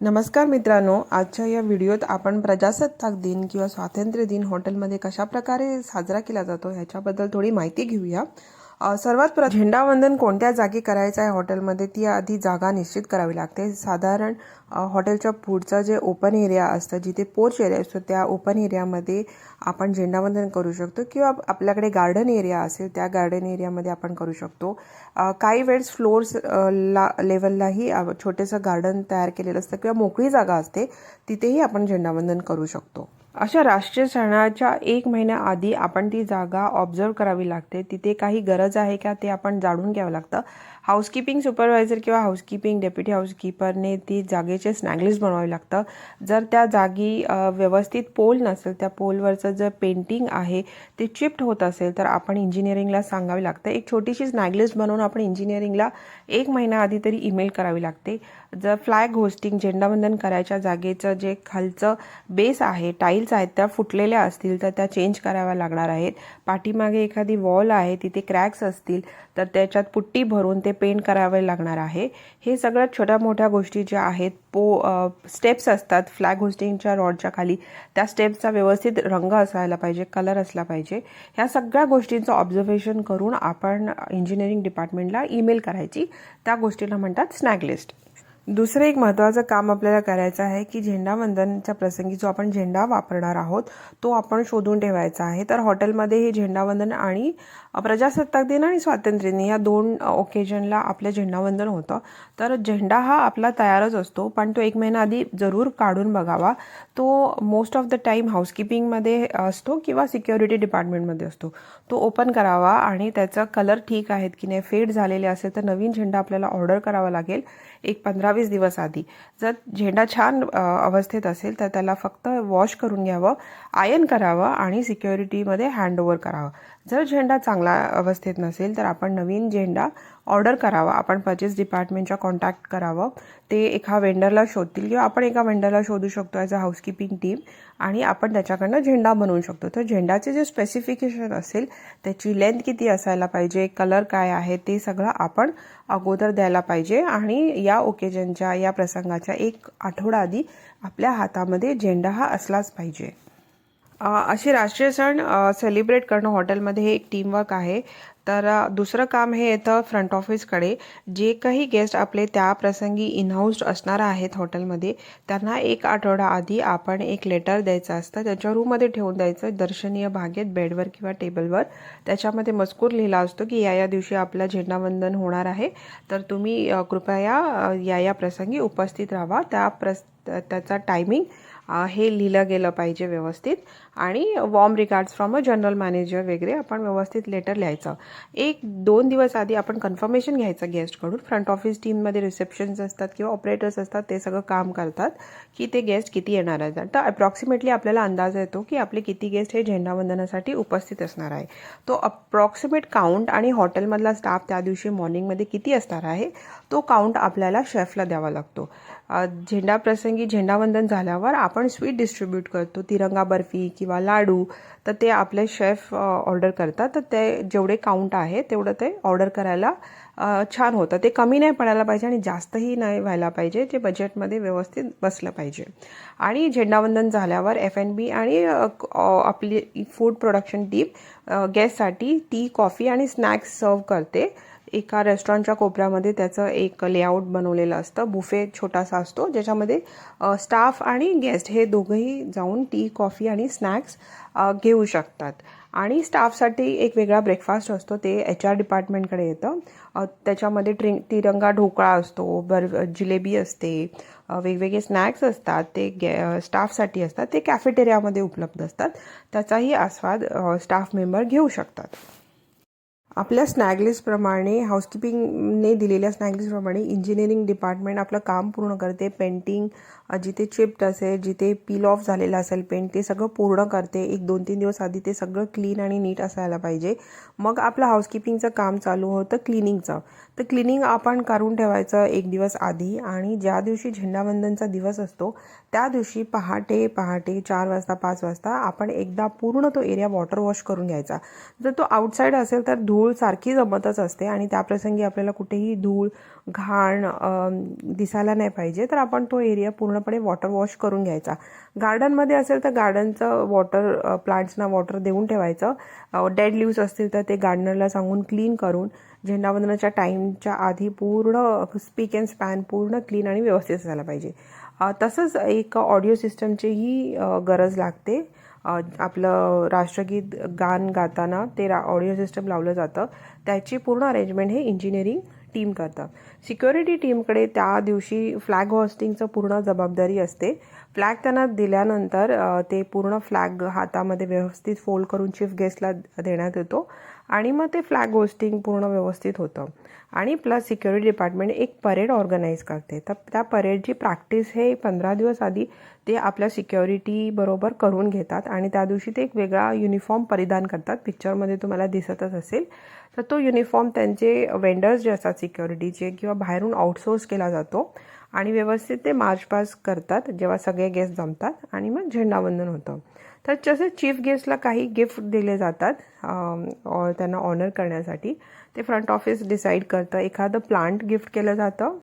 नमस्कार मित्रांनो, आजच्या या व्हिडिओत आपण प्रजासत्ताक दिन किंवा स्वातंत्र्य दिन हॉटेलमध्ये कशा प्रकारे साजरा केला जातो ह्याच्याबद्दल थोडी माहिती घेऊया। सर्वात झेंडावंदन कोणत्या जागी करायचं आहे हॉटेलमध्ये ती आधी जागा निश्चित करावी लागते। साधारण हॉटेलच्या पुढचं जे ओपन एरिया असतं, जिथे पोर्च एरिया असतो, त्या ओपन एरियामध्ये आपण झेंडावंदन करू शकतो किंवा आपल्याकडे गार्डन एरिया असेल त्या गार्डन एरियामध्ये आपण करू शकतो। काही वेळेस फ्लोर्स लेवललाही छोटेसं गार्डन तयार केलेलं असतं किंवा मोकळी जागा असते, तिथेही आपण झेंडावंदन करू शकतो। अशा राष्ट्रीय सणाच्या 1 महिना आधी आपण ती जागा ऑब्झर्व करावी लागते। तिथे काही गरज आहे का ते आपण जाणून घ्यावं लागतं। हाऊसकीपिंग सुपरवायझर किंवा हाऊसकीपिंग डेप्युटी हाऊसकीपरने ती जागेचे स्नॅग लिस्ट बनवावी लागतं। जर त्या जागी व्यवस्थित पोल नसेल, त्या पोलवरचं जर पेंटिंग आहे ते चिप्ट होत असेल, तर आपण इंजिनिअरिंगला सांगावे लागतं। एक छोटीशी स्नॅग लिस्ट बनवून आपण इंजिनिअरिंगला 1 महिना आधी तरी ईमेल करावी लागते। जर फ्लॅग होस्टिंग झेंडावंदन करायच्या जागेचं जे खालचं बेस आहे, टाईल्स आहेत, त्या फुटलेल्या असतील तर त्या चेंज कराव्या लागणार आहेत। पाठीमागे एखादी वॉल आहे तिथे क्रॅक्स असतील तर त्याच्यात पुट्टी भरून ते पेंट करावे लागणार आहे। हे सगळ्यात छोट्या मोठ्या गोष्टी ज्या आहेत, स्टेप्स असतात फ्लॅग होस्टिंगच्या रॉडच्या खाली, त्या स्टेप्सचा व्यवस्थित रंग असायला पाहिजे, कलर असला पाहिजे। ह्या सगळ्या गोष्टींचं ऑब्झर्वेशन करून आपण इंजिनिअरिंग डिपार्टमेंटला ईमेल करायची। त्या गोष्टीला म्हणतात स्नॅग लिस्ट। दुसरं एक महत्त्वाचं काम आपल्याला करायचं आहे की झेंडावंदनच्या प्रसंगी जो आपण झेंडा वापरणार आहोत तो आपण शोधून ठेवायचा आहे। तर हॉटेलमध्ये हे झेंडावंदन आणि प्रजासत्ताक दिन आणि स्वातंत्र्य दिन या 2 ओकेजनला आपलं झेंडावंदन होतं। तर झेंडा हा आपला तयारच असतो, पण तो 1 महिना आधी जरूर काढून बघावा। तो मोस्ट ऑफ द टाईम हाऊसकीपिंगमध्ये असतो किंवा सिक्युरिटी डिपार्टमेंटमध्ये असतो। तो ओपन करावा आणि त्याचा कलर ठीक आहेत की नाही, फेड झालेले असेल तर नवीन झेंडा आपल्याला ऑर्डर करावा लागेल एक 15-20 दिवस आधी। जर झेंडा छान अवस्थेत असेल तर त्याला फक्त वॉश करून घ्यावं, आयर्न करावं आणि सिक्युरिटीमध्ये हँडओव्हर करावं। जर झेंडा चांगला अवस्थेत नसेल तर आपण नवीन झेंडा ऑर्डर करावा। आपण परचेस डिपार्टमेंटच्या कॉन्टॅक्ट करावं, ते एका वेंडरला शोधतील किंवा आपण एका वेंडरला शोधू शकतो ॲज अ हाऊसकीपिंग टीम, आणि आपण त्याच्याकडनं झेंडा बनवू शकतो। तर झेंडाचे जे स्पेसिफिकेशन असेल, त्याची लेंथ किती असायला पाहिजे, कलर काय आहे, ते सगळं आपण अगोदर द्यायला पाहिजे आणि या ओकेजनच्या या प्रसंगाच्या 1 आठवडा आधी आपल्या हातामध्ये झेंडा हा असलाच पाहिजे। असे राष्ट्रीय सण सेलिब्रेट करणं हॉटेलमध्ये हे एक टीमवर्क आहे। तर दुसरं काम हे येतं फ्रंट ऑफिसकडे। जे काही गेस्ट आपले त्या प्रसंगी इनहाऊस असणार आहेत हॉटेलमध्ये, त्यांना 1 आठवडा आधी आपण एक लेटर द्यायचं असतं, त्याच्या रूममध्ये ठेवून द्यायचं दर्शनीय भागेत, बेडवर किंवा टेबलवर। त्याच्यामध्ये मजकूर लिहिला असतो की या दिवशी आपलं झेंडावंदन होणार आहे, तर तुम्ही कृपया या प्रसंगी उपस्थित राहा। त्याचा टायमिंग हे लिहिलं गेलं पाहिजे व्यवस्थित, आणि warm regards from a general manager वगैरे आपण व्यवस्थित लेटर लिहायचं। 1-2 दिवस आधी आपण कन्फर्मेशन घ्यायचं गेस्टकडून। फ्रंट ऑफिस टीममध्ये रिसेप्शन्स असतात किंवा ऑपरेटर्स असतात, ते सगळं काम करतात की ते गेस्ट किती येणार आहेत। तर अप्रॉक्सिमेटली आपल्याला अंदाज येतो की आपले किती गेस्ट हे झेंडावंदनासाठी उपस्थित असणार आहे। तो अप्रॉक्सिमेट काउंट आणि हॉटेलमधला स्टाफ त्या दिवशी मॉर्निंगमध्ये किती असणार आहे तो काउंट आपल्याला शेफला द्यावा लागतो। झेंडा प्रसंगी झेंडावंदन झाल्यावर आपण स्वीट डिस्ट्रीब्यूट करतो, तिरंगा बर्फी किंवा लाडू, तर ते आपले शेफ ऑर्डर करतात। तर ते जेवढे काउंट आहे तेवढं ते ऑर्डर करायला छान होतं। ते कमी नाही पडायला पाहिजे आणि जास्तही नाही व्हायला पाहिजे, जे बजेटमध्ये व्यवस्थित बसलं पाहिजे। आणि झेंडावंदन झाल्यावर F&B आणि आपली फूड प्रोडक्शन टीम गेस्टसाठी टी, कॉफी आणि स्नॅक्स सर्व करते। एका रेस्टॉरंटच्या कोपऱ्यामध्ये त्याचं एक लेआउट बनवलेलं असतं, बुफे छोटासा असतो, ज्याच्यामध्ये स्टाफ आणि गेस्ट हे दोघंही जाऊन टी, कॉफी आणि स्नॅक्स घेऊ शकतात। आणि स्टाफसाठी एक वेगळा ब्रेकफास्ट असतो, ते HR डिपार्टमेंटकडे येतं। त्याच्यामध्ये तिरंगा ढोकळा असतो, जिलेबी असते, वेगवेगळे स्नॅक्स असतात, ते स्टाफसाठी असतात, ते कॅफेटेरियामध्ये उपलब्ध असतात। त्याचाही आस्वाद स्टाफ मेंबर घेऊ शकतात। आपल्या स्नॅग लिस्टप्रमाणे, हाऊसकीपिंगने दिलेल्या स्नॅग लिस्टप्रमाणे इंजिनिअरिंग डिपार्टमेंट आपलं काम पूर्ण करते। पेंटिंग जिथे चिप्ट असेल, जिथे पील ऑफ झालेलं असेल पेंट, ते सगळं पूर्ण करते। 1-2-3 दिवस आधी ते सगळं क्लीन आणि नीट असायला पाहिजे। मग आपलं हाऊसकीपिंगचं काम चालू होतं क्लिनिंगचं। तर क्लिनिंग आपण करून ठेवायचं 1 दिवस आधी, आणि ज्या दिवशी झेंडावंदनचा दिवस असतो त्या दिवशी पहाटे 4 वाजता 5 वाजता आपण एकदा पूर्ण तो एरिया वॉटर वॉश करून घ्यायचा। जर तो आउटसाईड असेल तर धूळ धूळ सारखी जमतच असते आणि त्याप्रसंगी आपल्याला कुठेही धूळ घाण दिसायला नाही पाहिजे, तर आपण तो एरिया पूर्णपणे वॉटर वॉश करून घ्यायचा. गार्डनमध्ये असेल तर गार्डनचं वॉटर, प्लांट्सना वॉटर देऊन ठेवायचं. डेड लिव्स असतील तर ते गार्डनरला सांगून क्लीन करून झेंडावंदनाच्या टाईमच्या आधी पूर्ण स्पीक अँड स्पॅन पूर्ण क्लीन आणि व्यवस्थित असायला पाहिजे. तसंच एक ऑडिओ सिस्टमचीही गरज लागते. आपलं राष्ट्रगीत गान गाताना ते ऑडिओ सिस्टम लावलं जातं. त्याची पूर्ण अरेंजमेंट हे इंजिनिअरिंग टीम करतं. सिक्युरिटी टीमकडे त्या दिवशी फ्लॅग होस्टिंगचं पूर्ण जबाबदारी असते. फ्लॅग त्यांना दिल्यानंतर ते पूर्ण फ्लॅग हातामध्ये व्यवस्थित फोल्ड करून चीफ गेस्टला देण्यात येतो आणि मग ते फ्लॅग होस्टिंग पूर्ण व्यवस्थित होतं. आणि प्लस सिक्युरिटी डिपार्टमेंट एक परेड ऑर्गनाईज करते. तर त्या परेडची प्रॅक्टिस हे 15 दिवस आधी ते आपल्या सिक्युरिटी बरोबर करून घेतात आणि त्या दिवशी ते एक वेगळा युनिफॉर्म परिधान करतात. पिक्चरमध्ये तुम्हाला दिसतच असेल. तर तो युनिफॉर्म त्यांचे वेंडर्स जे असतात सिक्युरिटीचे किंवा बाहेरून आउटसोर्स केला जातो आणि व्यवस्थित ते मार्च पास करतात जेव्हा सगळे गेस्ट जमतात आणि मग झेंडावंदन होतं. तर जसे चीफ गेस्टला काही गिफ्ट दिले जातात त्यांना ऑनर करण्यासाठी. ते फ्रंट ऑफिस डिसाईड करतं. एखादं प्लांट गिफ्ट केलं जातं.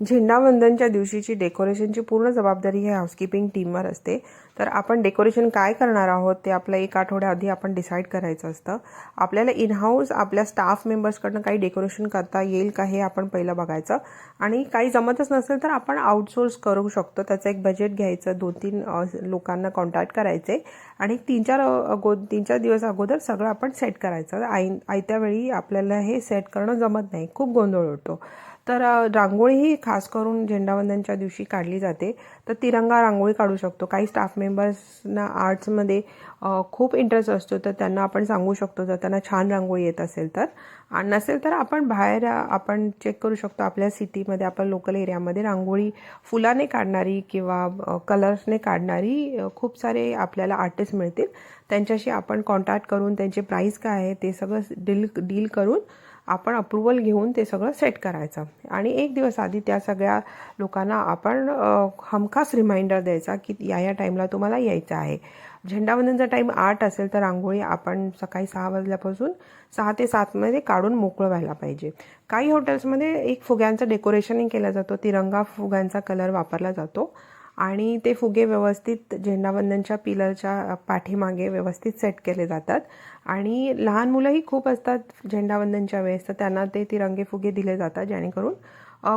झेंडावंदनच्या दिवशीची डेकोरेशनची पूर्ण जबाबदारी हे हाऊसकीपिंग टीमवर असते. तर आपण डेकोरेशन काय करणार आहोत ते आपलं 1 आठवड्या आधी आपण डिसाईड करायचं असतं. आपल्याला इनहाऊस आपल्या स्टाफ मेंबर्सकडनं काही डेकोरेशन करता येईल का हे आपण पहिलं बघायचं आणि काही जमतच नसेल तर आपण आउटसोर्स करू शकतो. त्याचं एक बजेट घ्यायचं, 2-3 लोकांना कॉन्टॅक्ट करायचे आणि 3-4 दिवस अगोदर सगळं आपण सेट करायचं. आयत्या वेळी आपल्याला हे सेट करणं जमत नाही, खूप गोंधळ होतो. तर रांगोळी ही खास करून झेंडावंदनच्या दिवशी काढली जाते. तर तिरंगा रांगोळी काढू शकतो. काही स्टाफ मेंबर्सना आर्ट्समध्ये खूप इंटरेस्ट असतो, तर त्यांना आपण सांगू शकतो जर त्यांना छान रांगोळी येत असेल तर. आणि नसेल तर आपण बाहेर आपण चेक करू शकतो आपल्या सिटीमध्ये, आपल्या लोकल एरियामध्ये रांगोळी फुलाने काढणारी किंवा कलर्सने काढणारी खूप सारे आपल्याला आर्टिस्ट मिळतील. त्यांच्याशी आपण कॉन्टॅक्ट करून त्यांचे प्राईस काय आहे ते सगळं डील करून आपण अप्रुव्हल घेऊन ते सगळं सेट करायचं आणि 1 दिवस आधी त्या सगळ्या लोकांना आपण हमखास रिमाइंडर द्यायचा की या टाईमला तुम्हाला यायचं आहे. झेंडावंदनचा टाईम 8 असेल तर रांगोळी आपण सकाळी 6 वाजल्यापासून 6 ते 7मध्ये काढून मोकळं व्हायला पाहिजे. काही हॉटेल्समध्ये एक फुग्यांचं डेकोरेशनही केलं जातं. तिरंगा फुग्यांचा कलर वापरला जातो आणि ते फुगे व्यवस्थित झेंडावंदनच्या पिलरच्या पाठीमागे व्यवस्थित सेट केले जातात आणि लहान मुलंही खूप असतात झेंडावंदनच्या वेळेस, तर त्यांना ते तिरंगे फुगे दिले जातात जेणेकरून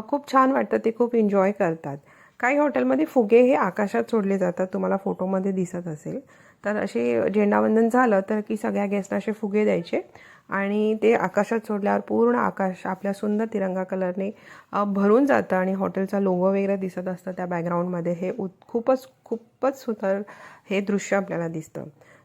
खूप छान वाटतं, ते खूप एन्जॉय करतात. काही हॉटेलमध्ये फुगे हे आकाशात सोडले जातात, तुम्हाला फोटोमध्ये दिसत असेल. तर असे झेंडावंदन झालं तर की सगळ्या गेस्टना असे फुगे द्यायचे आणि ते आकाशात सोडल्यावर पूर्ण आकाश आपल्या सुंदर तिरंगा कलरने भरून जातं आणि हॉटेलचा लोगो वगैरे दिसत असतं त्या बॅकग्राऊंडमध्ये. हे खूपच सुंदर हे दृश्य आपल्याला दिसतं.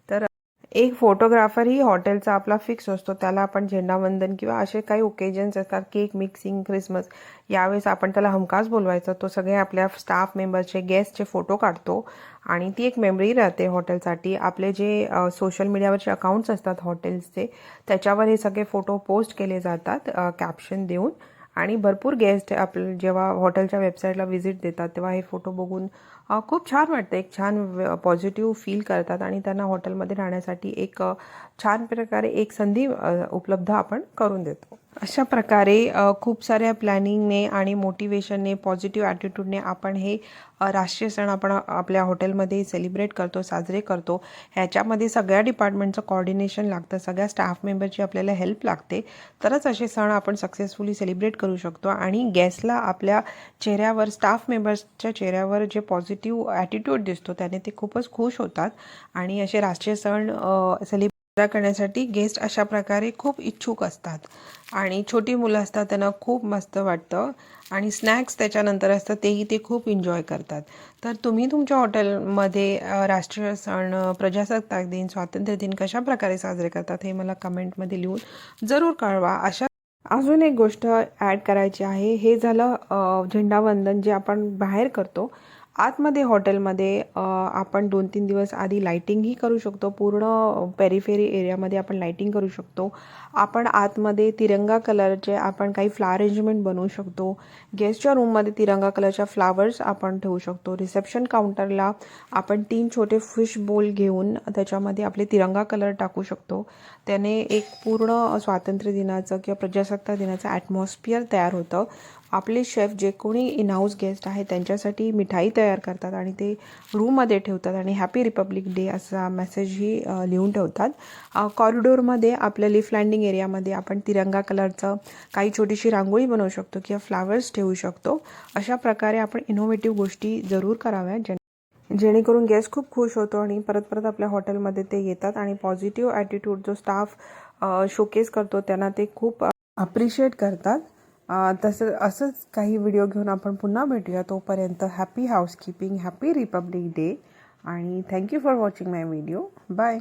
तर एक फोटोग्राफरही हॉटेलचा आपला फिक्स असतो. त्याला आपण झेंडावंदन किंवा असे काही ओकेजन्स असतात, केक मिक्सिंग, क्रिसमस, यावेळेस आपण त्याला हमखास बोलवायचं. तो सगळे आपल्या स्टाफ मेंबर्सचे, गेस्टचे फोटो काढतो आणि ती एक मेमरी राहते हॉटेलसाठी. आपले जे सोशल मीडियावरचे अकाउंट्स असतात हॉटेल्सचे, त्याच्यावर हे सगळे फोटो पोस्ट केले जातात कॅप्शन देऊन आणि भरपूर गेस्ट आपलं जेव्हा हॉटेलच्या वेबसाईटला व्हिजिट देतात तेव्हा हे फोटो बघून खूप छान वाटतं. एक छान पॉझिटिव्ह फील करतात आणि त्यांना हॉटेलमध्ये राहण्यासाठी एक छान प्रकारे एक संधी उपलब्ध आपण करून देतो. अशा प्रकारे खूप साऱ्या प्लॅनिंगने आणि मोटिवेशनने, पॉझिटिव्ह ॲटिट्यूडने आपण हे राष्ट्रीय सण आपण आपल्या हॉटेलमध्ये सेलिब्रेट करतो, साजरे करतो. ह्याच्यामध्ये सगळ्या डिपार्टमेंटचं कोऑर्डिनेशन लागतं, सगळ्या स्टाफ मेंबरची आपल्याला हेल्प लागते. तरच असे सण आपण सक्सेसफुली सेलिब्रेट करू शकतो आणि गेस्टला आपल्या चेहऱ्यावर, स्टाफ मेंबर्सच्या चेहऱ्यावर जे पॉझिटिव्ह ॲटिट्यूड दिसतो त्याने ते खूपच खुश होतात आणि असे राष्ट्रीय सण सेलिब्रेट करण्यासाठी गेस्ट अशा प्रकारे खूप इच्छुक असतात. आणि छोटी मुलं असतात त्यांना खूप मस्त वाटतं आणि स्नॅक्स त्याच्यानंतर असतं तेही ते खूप एन्जॉय करतात. तर तुम्ही तुमच्या हॉटेलमध्ये राष्ट्रीय सण, प्रजासत्ताक दिन, स्वातंत्र्य दिन कशा प्रकारे साजरे करतात हे मला कमेंटमध्ये लिहून जरूर कळवा. अजून एक गोष्ट ॲड करायची आहे. हे झालं झेंडावंदन जे आपण बाहेर करतो आतमध्ये हॉटेलमध्ये आपण 2-3 दिवस आधी लाईटिंगही करू शकतो. पूर्ण पेरिफेरी एरियामध्ये आपण लाईटिंग करू शकतो. आपण आतमध्ये तिरंगा कलरचे आपण काही फ्लावर अरेंजमेंट बनवू शकतो. गेस्टच्या रूममध्ये तिरंगा कलरच्या फ्लावर्स आपण ठेवू शकतो. रिसेप्शन काउंटरला आपण 3 छोटे फिश बोल घेऊन त्याच्यामध्ये आपले तिरंगा कलर टाकू शकतो. त्याने एक पूर्ण स्वातंत्र्य दिनाचं किंवा प्रजासत्ताक दिनाचं ॲटमॉस्फिअर तयार होतं. आपले शेफ जे कोणी इन हाऊस गेस्ट आहे त्यांच्यासाठी मिठाई तयार करतात आणि ते रूममध्ये ठेवतात आणि हॅपी रिपब्लिक डे असा मेसेजही लिहून ठेवतात. कॉरिडोरमध्ये आपल्या लिफ्ट लँडिंग एरियामध्ये आपण तिरंगा कलरचं काही छोटीशी रांगोळी बनवू शकतो किंवा फ्लावर्स ठेवू शकतो. अशा प्रकारे आपण इनोव्हेटिव्ह गोष्टी जरूर कराव्या जेणेकरून गेस्ट खूप खुश होतो आणि परत परत आपल्या हॉटेलमध्ये ते येतात आणि पॉझिटिव्ह ॲटिट्यूड जो स्टाफ शोकेस करतो त्यांना ते खूप अप्रिशिएट करतात. असंच काही व्हिडिओ घेऊन आपण पुन्हा भेटूया. तोपर्यंत happy housekeeping, happy republic day आणि thank you for watching my video. Bye.